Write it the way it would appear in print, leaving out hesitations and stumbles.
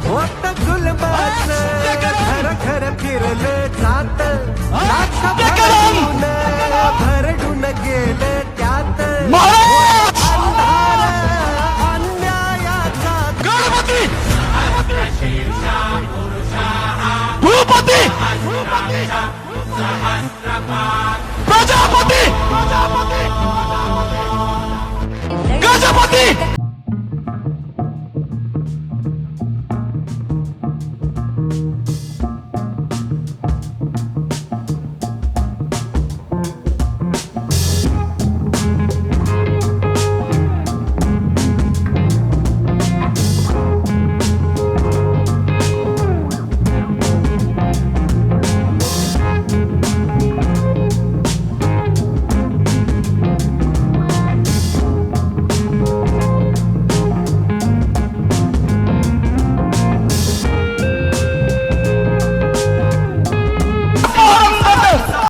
होत गुलबाचं खर खर फिरलं जात भरडून गेलं त्यात अंधार अन्यायाचा गणपती भूपती प्रजापती